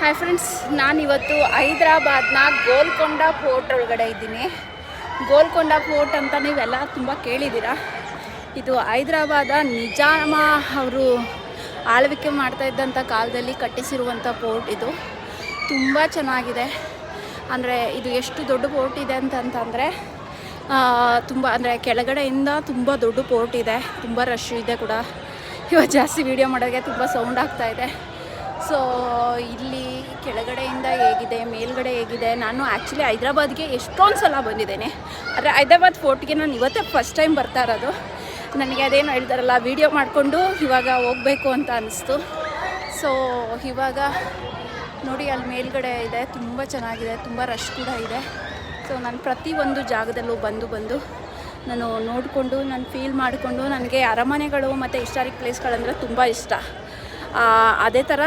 Hi friends, ನಾನಿವತ್ತು ಹೈದ್ರಾಬಾದ್ನ Golconda fort ಒಳಗಡೆ ಇದ್ದೀನಿ. ಗೋಲ್ಕೊಂಡ ಫೋರ್ಟ್ ಅಂತ ನೀವೆಲ್ಲ ತುಂಬ ಕೇಳಿದ್ದೀರಾ. ಇದು ಹೈದ್ರಾಬಾದ ನಿಜಾಮ ಅವರು ಆಳ್ವಿಕೆ ಮಾಡ್ತಾ ಇದ್ದಂಥ ಕಾಲದಲ್ಲಿ ಕಟ್ಟಿಸಿರುವಂಥ ಫೋರ್ಟ್. ಇದು ತುಂಬ ಚೆನ್ನಾಗಿದೆ. ಅಂದರೆ ಇದು ಎಷ್ಟು ದೊಡ್ಡ ಫೋರ್ಟ್ ಇದೆ ಅಂತಂದರೆ ತುಂಬ ಅಂದರೆ ಕೆಳಗಡೆಯಿಂದ ತುಂಬ ದೊಡ್ಡ ಫೋರ್ಟ್ ಇದೆ. ತುಂಬ ರಶ್ ಇದೆ ಕೂಡ. ಇವತ್ತು ಜಾಸ್ತಿ ವೀಡಿಯೋ ಮಾಡೋಕ್ಕೆ ತುಂಬ ಸೌಂಡ್ ಆಗ್ತಾಯಿದೆ. ಸೊ ಇಲ್ಲಿ ಕೆಳಗಡೆಯಿಂದ ಹೇಗಿದೆ, ಮೇಲ್ಗಡೆ ಹೇಗಿದೆ. ನಾನು ಆ್ಯಕ್ಚುಲಿ ಹೈದ್ರಾಬಾದ್ಗೆ ಎಷ್ಟೊಂದು ಸಲ ಬಂದಿದ್ದೇನೆ, ಆದರೆ ಹೈದ್ರಾಬಾದ್ ಫೋರ್ಟ್ಗೆ ನಾನು ಇವತ್ತೇ ಫಸ್ಟ್ ಟೈಮ್ ಬರ್ತಾ ಇರೋದು. ನನಗೆ ಅದೇನು ಹೇಳ್ತಾರಲ್ಲ, ವೀಡಿಯೋ ಮಾಡಿಕೊಂಡು ಇವಾಗ ಹೋಗಬೇಕು ಅಂತ ಅನ್ನಿಸ್ತು. ಸೊ ಇವಾಗ ನೋಡಿ, ಅಲ್ಲಿ ಮೇಲ್ಗಡೆ ಇದೆ, ತುಂಬ ಚೆನ್ನಾಗಿದೆ, ತುಂಬ ರಶ್ ಕೂಡ ಇದೆ. ಸೊ ನಾನು ಪ್ರತಿಯೊಂದು ಜಾಗದಲ್ಲೂ ಬಂದು ನಾನು ನೋಡಿಕೊಂಡು, ನಾನು ಫೀಲ್ ಮಾಡಿಕೊಂಡು, ನನಗೆ ಅರಮನೆಗಳು ಮತ್ತು ಹಿಸ್ಟಾರಿಕ್ ಪ್ಲೇಸ್ಗಳಂದರೆ ತುಂಬ ಇಷ್ಟ. ಅದೇ ಥರ